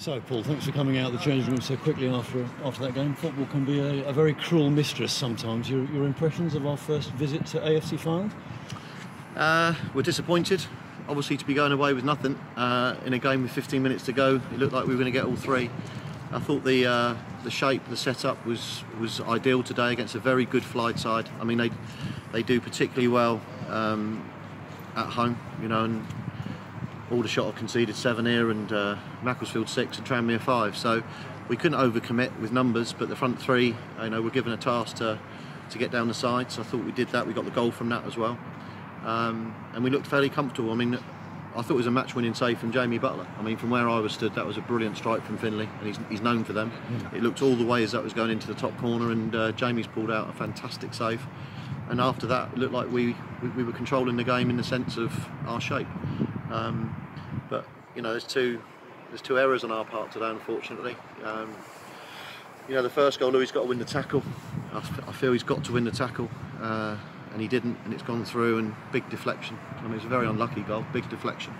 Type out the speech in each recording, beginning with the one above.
So, Paul, thanks for coming out of the changing room so quickly after that game. Football can be a very cruel mistress sometimes. Your impressions of our first visit to AFC Fylde? We're disappointed, obviously, to be going away with nothing in a game with 15 minutes to go. It looked like we were going to get all three. I thought the shape, the setup was ideal today against a very good Fylde side. I mean, they do particularly well at home, you know, and Aldershot have conceded 7 here, and Macclesfield 6 and Tranmere 5. So we couldn't overcommit with numbers, but the front three, you know, were given a task to get down the side. So I thought we did that. We got the goal from that as well, and we looked fairly comfortable. I mean, I thought it was a match-winning save from Jamie Butler. I mean, from where I was stood, that was a brilliant strike from Findlay, and he's known for them. It looked all the way as that was going into the top corner, and Jamie's pulled out a fantastic save. And after that, it looked like we were controlling the game in the sense of our shape. But you know, there's two errors on our part today, unfortunately. You know, the first goal, Louis got to win the tackle. I feel he's got to win the tackle, and he didn't, and it's gone through, and big deflection. I mean, it's a very unlucky goal, big deflection.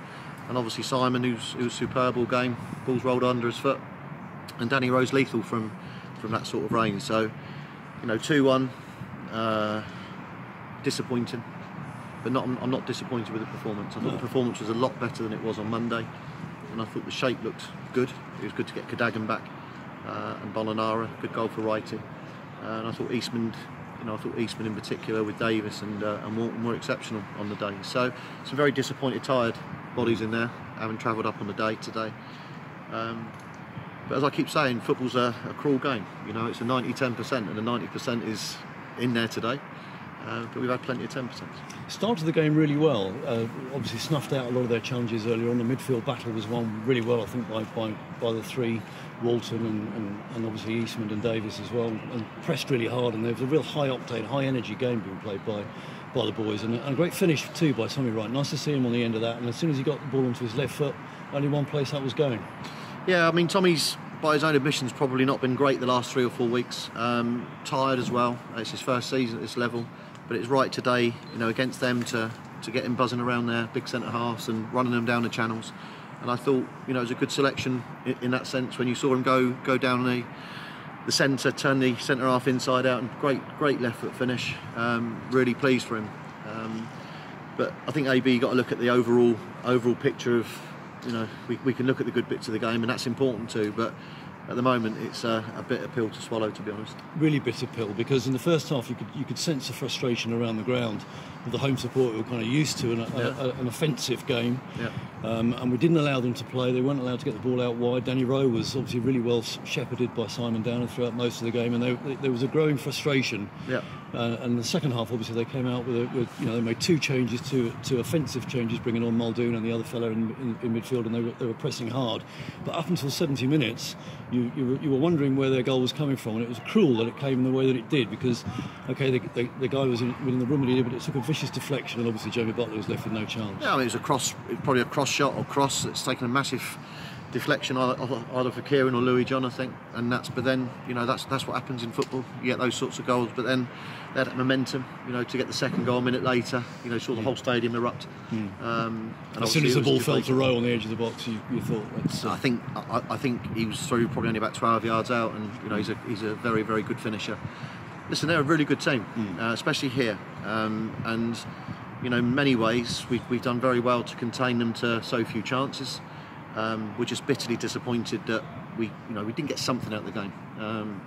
And obviously Simon, who's superb all game, ball's rolled under his foot, and Danny Rose lethal from that sort of range. So, you know, 2-1, disappointing. But I'm not disappointed with the performance. I thought the performance was a lot better than it was on Monday, and I thought the shape looked good. It was good to get Cadogan back, and Bolanara, good goal for Wrighty, and I thought Eastman, you know, in particular with Davis and Walton were exceptional on the day. So some very disappointed, tired bodies in there, having travelled up on the day today. But as I keep saying, football's a cruel game. You know, it's a 90-10%, and the 90% is in there today. But we've had plenty of 10%. Started the game really well. Obviously snuffed out a lot of their challenges earlier on. The midfield battle was won really well, I think, by the three, Walton and obviously Eastman and Davis as well, and pressed really hard. And there was a real high octane, high energy game being played by the boys, and a great finish too by Tommy Wright. Nice to see him on the end of that. And as soon as he got the ball onto his left foot, only one place that was going. Yeah, I mean, Tommy's, by his own admissions, probably not been great the last 3 or 4 weeks. Tired as well. It's his first season at this level. But it's right today, you know, against them to get him buzzing around their big centre halves and running them down the channels. And I thought, you know, it was a good selection in that sense. When you saw him go down the centre, turn the centre half inside out, and great left foot finish. Really pleased for him. But I think AB got to look at the overall picture of, you know, we can look at the good bits of the game, and that's important too. But at the moment, it's a bitter pill to swallow, to be honest. Really bitter pill, because in the first half you could sense the frustration around the ground of the home support who were kind of used to an offensive game. Yeah. And we didn't allow them to play. They weren't allowed to get the ball out wide. Danny Rowe was obviously really well shepherded by Simon Downer throughout most of the game, and there was a growing frustration. Yeah. And the second half, obviously, they came out with you know, they made 2 changes, two offensive changes, bringing on Muldoon and the other fella in midfield, and they were pressing hard. But up until 70 minutes, you were wondering where their goal was coming from, and it was cruel that it came in the way that it did, because, okay, the guy was within the room that he did, but it took a vicious deflection, and obviously Jamie Butler was left with no chance. Yeah, I mean, it was probably a cross shot or cross that's taken a massive deflection either for Kieran or Louis John, I think, but then, you know, that's what happens in football. You get those sorts of goals, but then they had that momentum, you know, to get the second goal a minute later. You know, saw the whole stadium erupt. And as soon as the ball fell to Rowe on the edge of the box, you thought that's. I think he was through probably only about 12 yards out, and you know, he's a very, very good finisher. Listen, they're a really good team, especially here, and you know, in many ways we've done very well to contain them to so few chances. We're just bitterly disappointed that we didn't get something out of the game.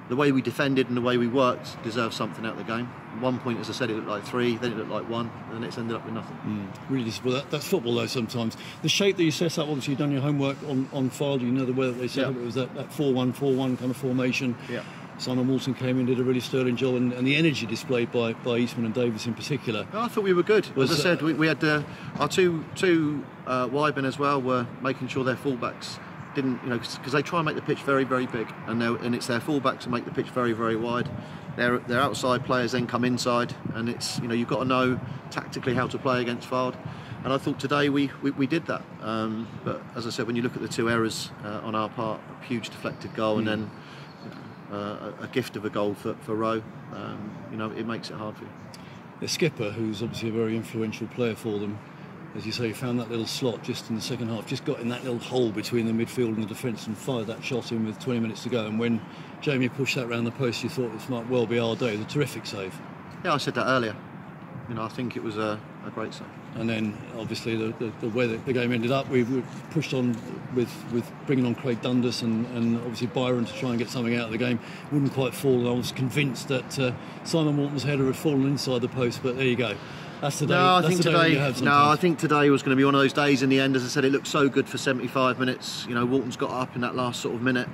The way we defended and the way we worked deserved something out of the game. At one point, as I said, it looked like 3, then it looked like 1, and then it's ended up with nothing. Really disappointing. That's football, though, sometimes. The shape that you set up, obviously you've done your homework on Fylde, you know the way that they set up, it was that 4-1-4-1 kind of formation. Yeah. Simon Walton came in, did a really sterling job, and the energy displayed by Eastman and Davis in particular. I thought we were good. As I said, we had our two wide men as well were making sure their fullbacks didn't, you know, because they try and make the pitch very, very big, and it's their fullbacks to make the pitch very, very wide. Their outside players then come inside, and it's, you know, you've got to know tactically how to play against Fylde. And I thought today we did that. But as I said, when you look at the 2 errors on our part, a huge deflected goal, and then a gift of a goal for Rowe, you know, it makes it hard for you. The skipper, who's obviously a very influential player for them, as you say, you found that little slot just in the second half, just got in that little hole between the midfield and the defence and fired that shot in with 20 minutes to go. And when Jamie pushed that round the post, you thought this might well be our day. It was a terrific save. Yeah, I said that earlier. You know, I think it was a great save. And then, obviously, the way that the game ended up, we pushed on with bringing on Craig Dundas and obviously Byron to try and get something out of the game. Wouldn't quite fall. I was convinced that Simon Morton's header had fallen inside the post, but there you go. That's the day. No, I that's think the day that you today. have No, sometimes. I think today was going to be one of those days. In the end, as I said, it looked so good for 75 minutes. You know, Walton's got up in that last sort of minute,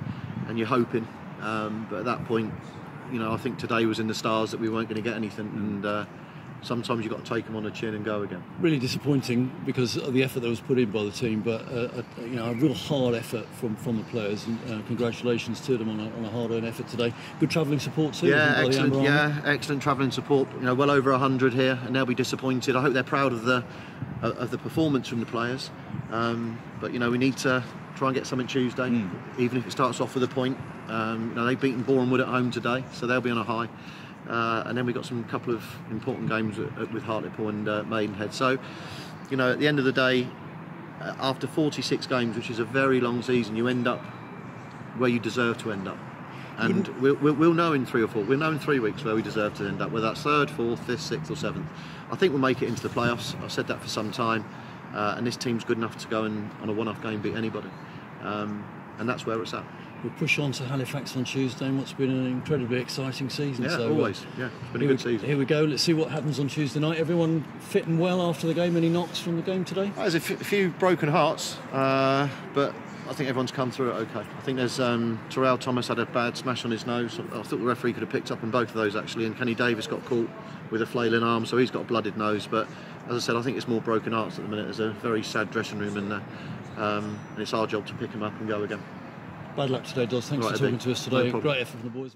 and you're hoping. But at that point, you know, I think today was in the stars that we weren't going to get anything, and sometimes you've got to take them on the chin and go again. Really disappointing because of the effort that was put in by the team, but you know, a real hard effort from the players, and congratulations to them on a hard-earned effort today. Good travelling support too. Yeah, I think, by the excellent. Amber Army. Yeah, excellent travelling support. You know, well over 100 here, and they'll be disappointed. I hope they're proud of the performance from the players. But you know, we need to try and get something Tuesday, even if it starts off with a point. You know, they've beaten Boreham Wood at home today, so they'll be on a high. And then we've got some couple of important games with Hartlepool and Maidenhead. So, you know, at the end of the day, after 46 games, which is a very long season, you end up where you deserve to end up. And we'll know in 3 or 4. We'll know in 3 weeks where we deserve to end up, whether that's 3rd, 4th, 5th, 6th or 7th. I think we'll make it into the playoffs. I've said that for some time. And this team's good enough to go and on a one-off game beat anybody. And that's where it's at. We'll push on to Halifax on Tuesday in what's been an incredibly exciting season. Yeah, so, always. Yeah, it's been a good season. Here we go. Let's see what happens on Tuesday night. Everyone fit and well after the game? Any knocks from the game today? There's a few broken hearts, but I think everyone's come through it okay. I think there's Terrell Thomas had a bad smash on his nose. I thought the referee could have picked up on both of those actually, and Kenny Davis got caught with a flailing arm, so he's got a blooded nose. But as I said, I think it's more broken hearts at the minute. There's a very sad dressing room in there, and it's our job to pick him up and go again. Bad luck today, Dos. Thanks for talking to us today. No problem. Great effort from the boys.